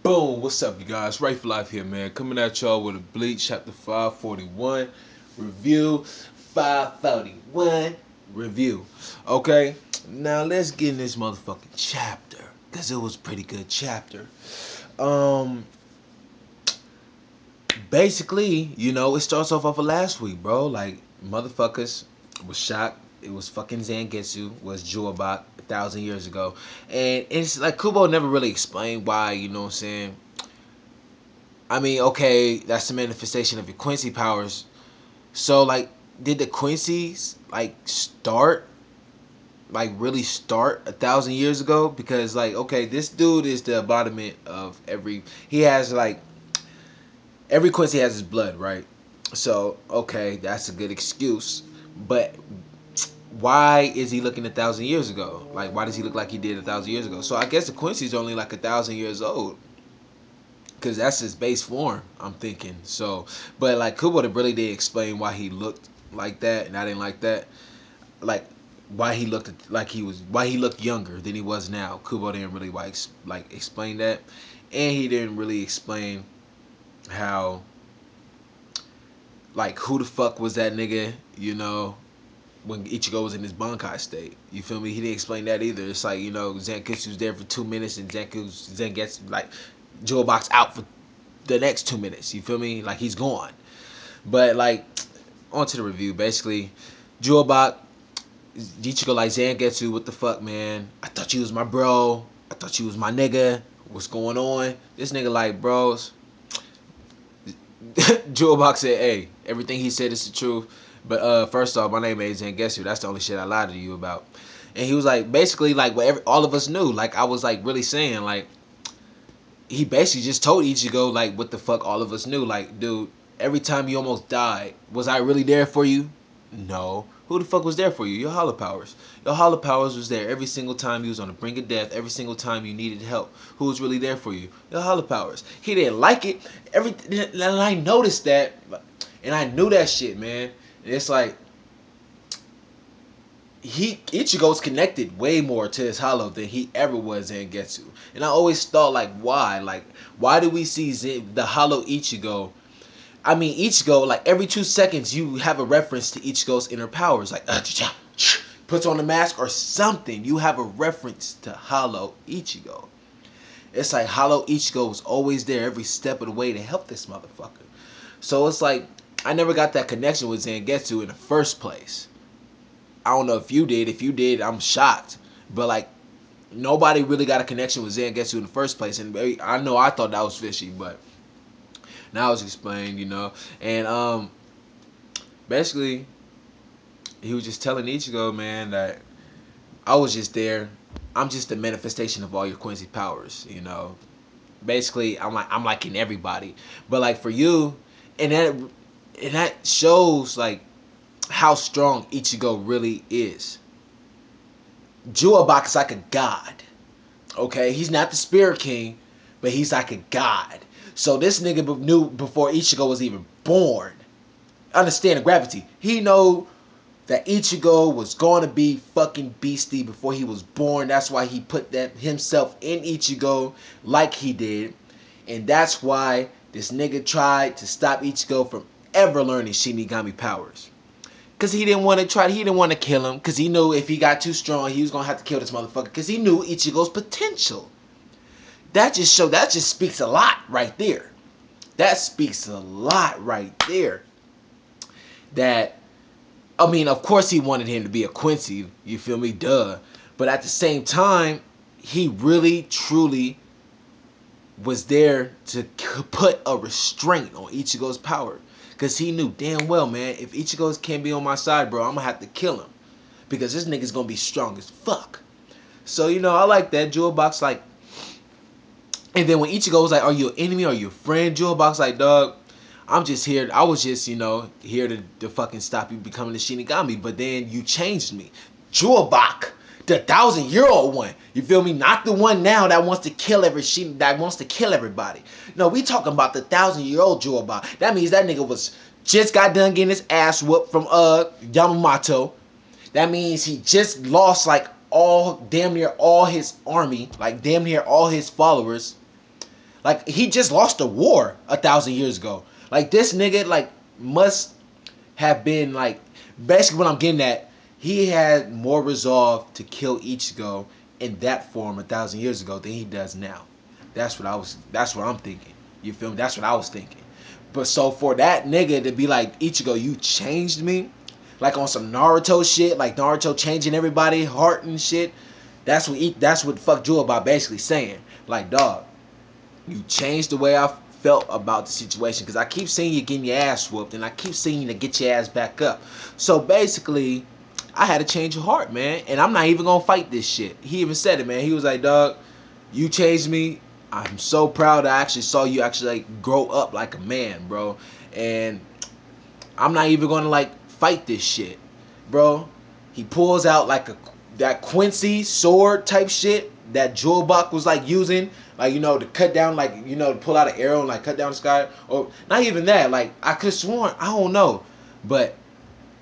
Boom, what's up you guys? Right for Life here, man. Coming at y'all with a Bleach chapter 541 review. 541 review. Okay, now let's get in this motherfucking chapter. Cause it was a pretty good chapter. Um Basically, it starts off of last week, bro. Like motherfuckers was shocked. It was fucking Zangetsu was Juabak 1,000 years ago. And it's like Kubo never really explained why, you know what I'm saying? I mean, okay, that's the manifestation of your Quincy powers. So, like, did the Quincy's really start 1,000 years ago? Because, like, okay, this dude is the embodiment of every. He has every Quincy has his blood, right? So, okay, that's a good excuse. But why is he looking 1,000 years ago? Like, why does he look like he did 1,000 years ago? So I guess the Quincy's only like 1,000 years old. Cause that's his base form, I'm thinking. So, but like Kubo really did explain why he looked like that, and I didn't like that. Like why he looked why he looked younger than he was now. Kubo didn't really explain that, and he didn't really explain how who the fuck was that nigga, when Ichigo was in his Bankai state. You feel me? He didn't explain that either. It's like, Zangetsu was there for 2 minutes and Zangetsu Jewel Box out for the next 2 minutes. You feel me? Like he's gone. But on to the review. Basically, Jewel Box, Ichigo like Zangetsu, what the fuck, man? I thought you was my bro. I thought you was my nigga. What's going on? This nigga like, bros. Jewel Box said, hey, everything he said is the truth. But first off, my name ain't Zangetsu. That's the only shit I lied to you about. And he was like, basically, like what all of us knew. Like I was like really saying, like he basically just told Ichigo like what the fuck all of us knew. Like, dude, every time you almost died, was I really there for you? No. Who the fuck was there for you? Your hollow powers. Your hollow powers was there every single time you was on the brink of death. Every single time you needed help. Who was really there for you? Your hollow powers. He didn't like it. And I noticed that, and I knew that shit, man. And it's like Ichigo's connected way more to his hollow than he ever was in Getsu. And I always thought why? Why do we see the hollow Ichigo? I mean, Ichigo, like every 2 seconds you have a reference to Ichigo's inner powers. Like puts on a mask or something. You have a reference to hollow Ichigo. It's like hollow Ichigo was always there every step of the way to help this motherfucker. So it's like I never got that connection with Zangetsu in the first place. I don't know if you did. If you did, I'm shocked. But nobody really got a connection with Zangetsu in the first place. And I know I thought that was fishy, but now it's explained, And basically, he was just telling Ichigo, man, that I was just there. I'm just the manifestation of all your Quincy powers. Basically, I'm like in everybody. But for you, and that shows how strong Ichigo really is. Juabak is like a god. Okay, he's not the Spirit King, but he's like a god. So this nigga knew before Ichigo was even born. Understand the gravity. He know that Ichigo was going to be fucking beastie before he was born. That's why he put that himself in Ichigo like he did. And that's why this nigga tried to stop Ichigo from ever learning Shinigami powers. Because he didn't want to kill him. Because he knew if he got too strong, he was going to have to kill this motherfucker. Because he knew Ichigo's potential. That just speaks a lot right there. That speaks a lot right there. That, I mean, of course he wanted him to be a Quincy. You feel me? Duh. But at the same time, he really, truly was there to put a restraint on Ichigo's power. Because he knew damn well, man, if Ichigo can't be on my side, bro, I'm going to have to kill him. Because this nigga's going to be strong as fuck. So, I like that. Jewel Box, and then when Ichigo was like, are you an enemy? Are you a friend? Jewel Box, dog, I'm just here. I was just, here to fucking stop you becoming a Shinigami. But then you changed me. Jewel Box, the 1,000-year-old one. You feel me? Not the one now that wants to kill everybody. No, we talking about the 1,000-year-old Jewel Box. That means that nigga was just got done getting his ass whooped from Yamamoto. That means he just lost damn near all his army, damn near all his followers. Like, he just lost a war 1,000 years ago. Like, this nigga, like, must have been, like, basically what I'm getting at, he had more resolve to kill Ichigo in that form 1,000 years ago than he does now. That's what I'm thinking. You feel me? That's what I was thinking. But so for that nigga to be like, Ichigo, you changed me, like on some Naruto shit, like Naruto changing everybody heart and shit. That's what fuck Jewel about basically saying. Like, dog, you changed the way I felt about the situation, because I keep seeing you getting your ass whooped, and I keep seeing you to get your ass back up. So basically, I had to change your heart, man, and I'm not even gonna fight this shit. He even said it, man. He was like, dog, you changed me. I'm so proud I actually saw you actually like grow up like a man, bro. And I'm not even gonna like fight this shit, bro. He pulls out like that Quincy sword type shit that Jewelbach was like using, like, you know, to cut down, like, you know, to pull out an arrow and like cut down the sky, or not even that. Like, I could have sworn, I don't know, but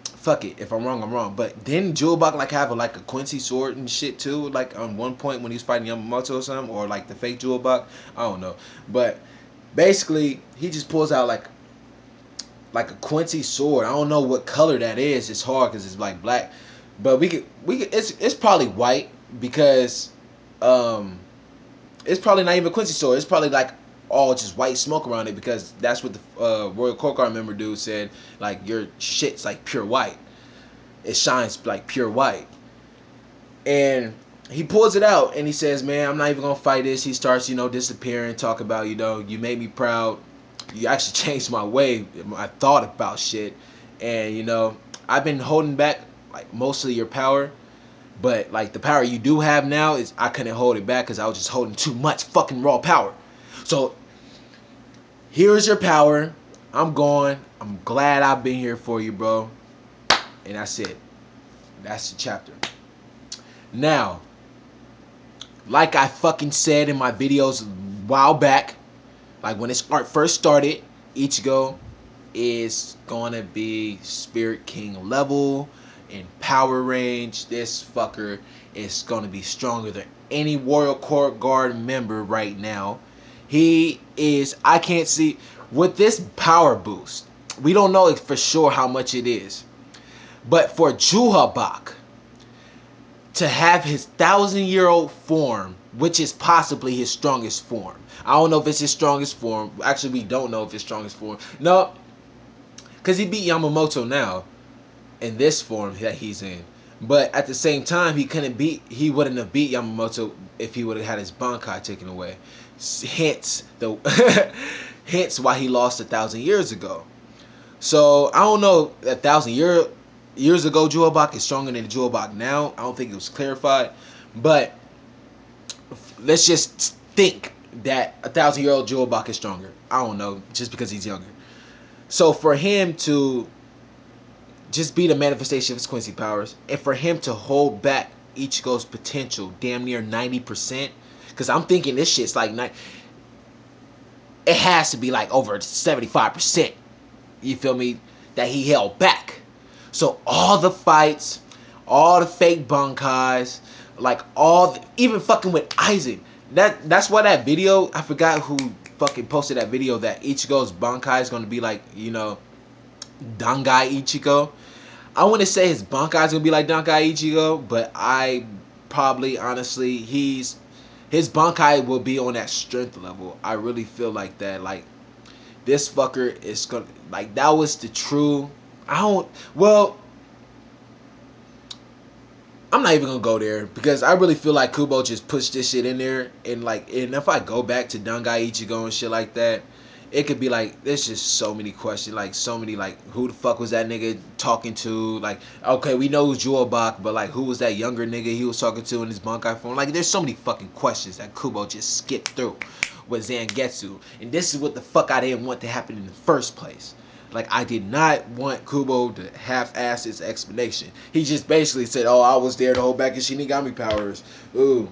fuck it, if I'm wrong, I'm wrong. But didn't Jewelbach like have a Quincy sword and shit too, like on one point when he was fighting Yamamoto or something, or like the fake Jewelbach? I don't know, but basically he just pulls out like a Quincy sword. I don't know what color that is. It's hard because it's like black, but we could. It's probably white because um it's probably not even a Quincy sword. It's probably like all just white smoke around it, because that's what the Royal Court Guard member dude said. Like, your shit's like pure white. It shines like pure white. And he pulls it out and he says, man, I'm not even gonna fight this. He starts, you know, disappearing, talk about, you know, you made me proud. You actually changed my way, my thought about shit. And, you know, I've been holding back like mostly your power, but like the power you do have now is I couldn't hold it back because I was just holding too much fucking raw power. So here's your power. I'm gone. I'm glad I've been here for you, bro. And that's it. That's the chapter. Now, like I fucking said in my videos a while back, like when this art first started, Ichigo is gonna be Spirit King level in power range. This fucker is gonna be stronger than any Royal Court Guard member right now. He is, I can't see, with this power boost, we don't know for sure how much it is. But for Juhabak to have his 1,000-year-old form, which is possibly his strongest form. I don't know if it's his strongest form. Actually, we don't know if it's strongest form. No, because he beat Yamamoto now in this form that he's in. But at the same time, he wouldn't have beat Yamamoto if he would have had his Bankai taken away. Hence hence why he lost 1,000 years ago. So I don't know, 1,000 years ago Jewelbach is stronger than Jewelbach now. I don't think it was clarified, but let's just think that 1,000-year-old Jewelbach is stronger. I don't know, just because he's younger. So for him to just be the manifestation of his Quincy powers, and for him to hold back Ichigo's potential damn near 90%, because I'm thinking this shit's like it has to be like over 75%. You feel me? That he held back. So all the fights, all the fake Bankais, like even fucking with Aizen. That's why that video, I forgot who fucking posted that video that Ichigo's Bankai is gonna be like, you know, Dangai Ichigo. I want to say his Bankai is gonna be like Dangai Ichigo, but I probably honestly his Bankai will be on that strength level. I really feel like that. Like, this fucker is gonna, like, that was the true, I'm not even gonna go there, because I really feel like Kubo just pushed this shit in there, and if I go back to Dangai Ichigo and shit like that, it could be like, there's just so many questions, like so many, like, who the fuck was that nigga talking to? Like, okay, we know who's Jewelbach, but like, who was that younger nigga he was talking to in his Bankai phone? Like, there's so many fucking questions that Kubo just skipped through with Zangetsu, and this is what the fuck I didn't want to happen in the first place. Like, I did not want Kubo to half-ass his explanation. He just basically said, oh, I was there to hold back his Shinigami powers. Ooh.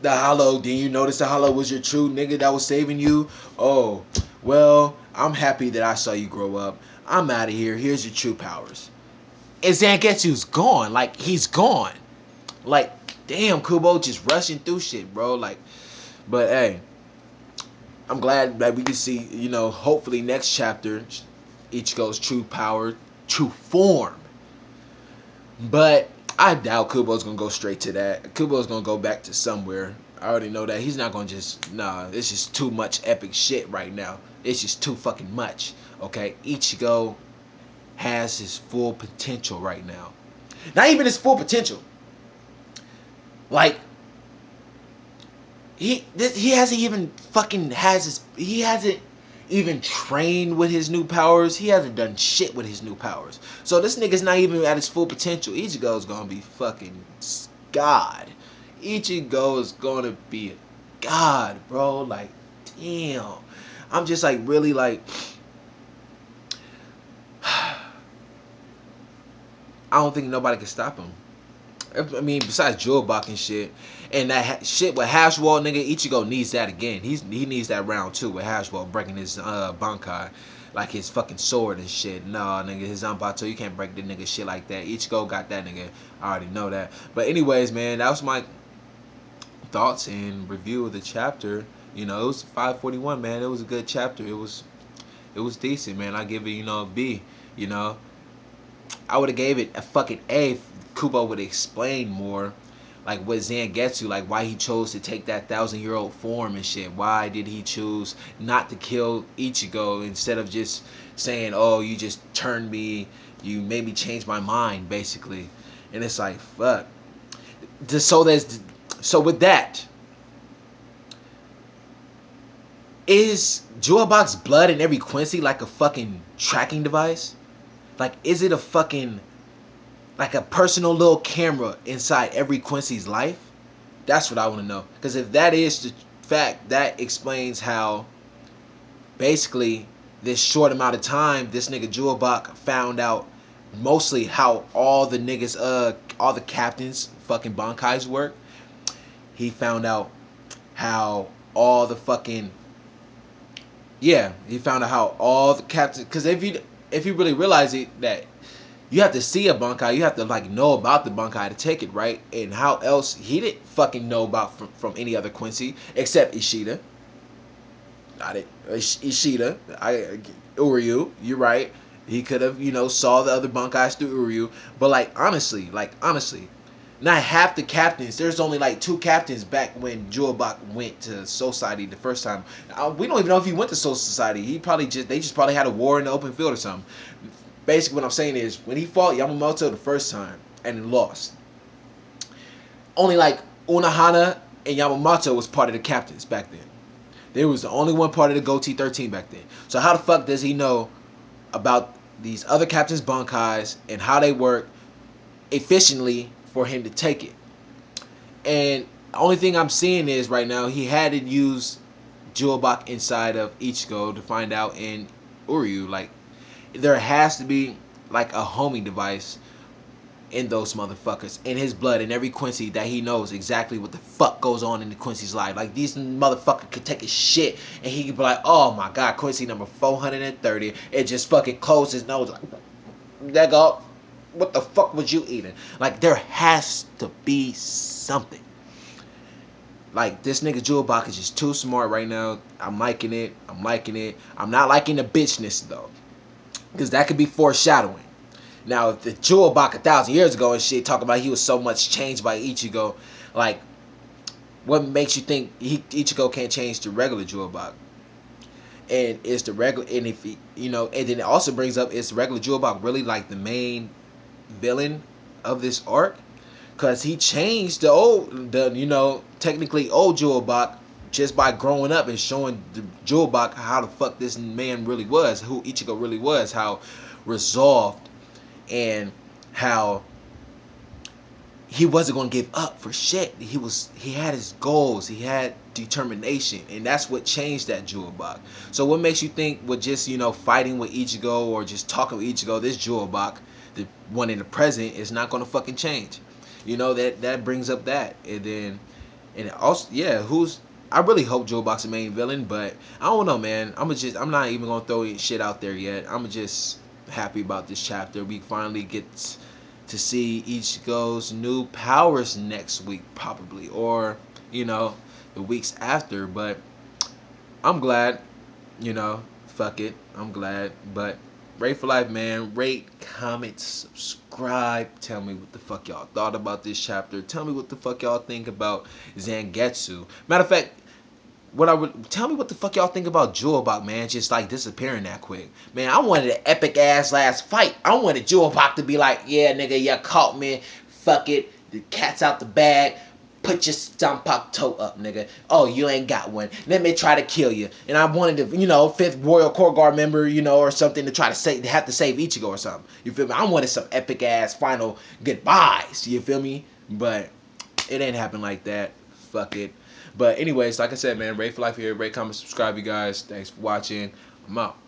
The hollow, did you notice the hollow was your true nigga that was saving you? Oh, well, I'm happy that I saw you grow up. I'm out of here. Here's your true powers. And Zangetsu's gone. Like, he's gone. Like, damn, Kubo just rushing through shit, bro. Like, but hey, I'm glad that we can see, hopefully next chapter, Ichigo's true power, true form. But I doubt Kubo's gonna go straight to that. Kubo's gonna go back to somewhere. I already know that. He's not gonna just, nah, it's just too much epic shit right now. It's just too fucking much. Okay? Ichigo has his full potential right now. Not even his full potential. Like, he hasn't even fucking he hasn't even trained with his new powers. He hasn't done shit with his new powers. So this nigga's not even at his full potential. Ichigo's gonna be fucking God. Ichigo is gonna be a god, bro. Like, damn. I'm just like really like I don't think nobody can stop him. I mean, besides Jewelbach and shit, and that shit with Hashwall, nigga, Ichigo needs that again. He needs that round two with Hashwall breaking his Bankai, like his fucking sword and shit. Nah, nigga, his Zanpato, you can't break the nigga shit like that. Ichigo got that, nigga. I already know that. But anyways, man, that was my thoughts and review of the chapter. It was 541, man. It was a good chapter. It was decent, man. I give it, a B. You know, I would have gave it a fucking A if Kubo would explain more, like what Zangetsu, like why he chose to take that 1,000-year-old form and shit. Why did he choose not to kill Ichigo instead of just saying, "Oh, you just turned me, you made me change my mind," basically. And it's like, fuck. So with that, is Jewelbox blood in every Quincy like a fucking tracking device? Like, is it a fucking like a personal little camera inside every Quincy's life? That's what I want to know. Because if that is the fact, that explains how basically this short amount of time, this nigga Jewelbach found out mostly how all the niggas, all the captains fucking Bankais work. He found out how all the fucking, yeah, he found out how all the captains, because if you really realize it, that you have to see a Bankai, you have to like know about the Bankai to take it, right? And how else he didn't fucking know about from any other Quincy except Ishida. Not it, Ishida. Uryu. You're right. He could have, saw the other Bankais through Uryu, but honestly, not half the captains. There's only like two captains back when Jewelbach went to Soul Society the first time. We don't even know if he went to Soul Society. They just probably had a war in the open field or something. Basically, what I'm saying is when he fought Yamamoto the first time and lost, only like Unohana and Yamamoto was part of the captains back then. They was the only one part of the Goatee 13 back then. So how the fuck does he know about these other captains' Bankais and how they work efficiently for him to take it? And the only thing I'm seeing is right now he had to use Jewelbach inside of Ichigo to find out in Uryu. Like, there has to be like a homing device in those motherfuckers, in his blood, in every Quincy, that he knows exactly what the fuck goes on in the Quincy's life. Like, these motherfuckers could take a shit and he could be like, "Oh my god, Quincy number 430, it just fucking closed his nose like, that go, what the fuck was you eating?" Like, there has to be something. Like, this nigga Jewelbach is just too smart right now. I'm liking it. I'm not liking the bitchness though, because that could be foreshadowing. Now, if the Jewelbach 1,000 years ago and shit, talking about he was so much changed by Ichigo, like, what makes you think Ichigo can't change the regular Jewelbach? And is the regular, and if he, and then it also brings up, is the regular Jewelbach really like the main villain of this arc? Because he changed technically old Jewelbach just by growing up and showing the Jewelbach how the fuck this man really was, who Ichigo really was, how resolved and how he wasn't going to give up for shit. He had his goals, he had determination, and that's what changed that Jewelbach. So what makes you think with just fighting with Ichigo or just talking with Ichigo, this Jewelbach, the one in the present, is not going to fucking change? That brings up that. And also, yeah, I really hope Jewelbach's the main villain, but I don't know, man. I'm not even gonna throw shit out there yet. I'm just happy about this chapter. We finally get to see Ichigo's new powers next week, probably, or the weeks after. But I'm glad. Fuck it. I'm glad. But rate for life, man. Rate, comment, subscribe. Tell me what the fuck y'all thought about this chapter. Tell me what the fuck y'all think about Zangetsu. Matter of fact, what I would tell me what the fuck y'all think about Jewelbach, man, just like disappearing that quick. Man, I wanted an epic ass last fight. I wanted Jewelbach to be like, yeah, nigga, you caught me. Fuck it. The cat's out the bag. Put your stomp toe up, nigga. Oh, you ain't got one. Let me try to kill you. And I wanted to, fifth Royal Court Guard member, or something to try to have to save Ichigo or something. You feel me? I wanted some epic ass final goodbyes. You feel me? But it ain't happen like that. Fuck it. But anyways, like I said, man, rate for life here. Rate, comment, subscribe, you guys. Thanks for watching. I'm out.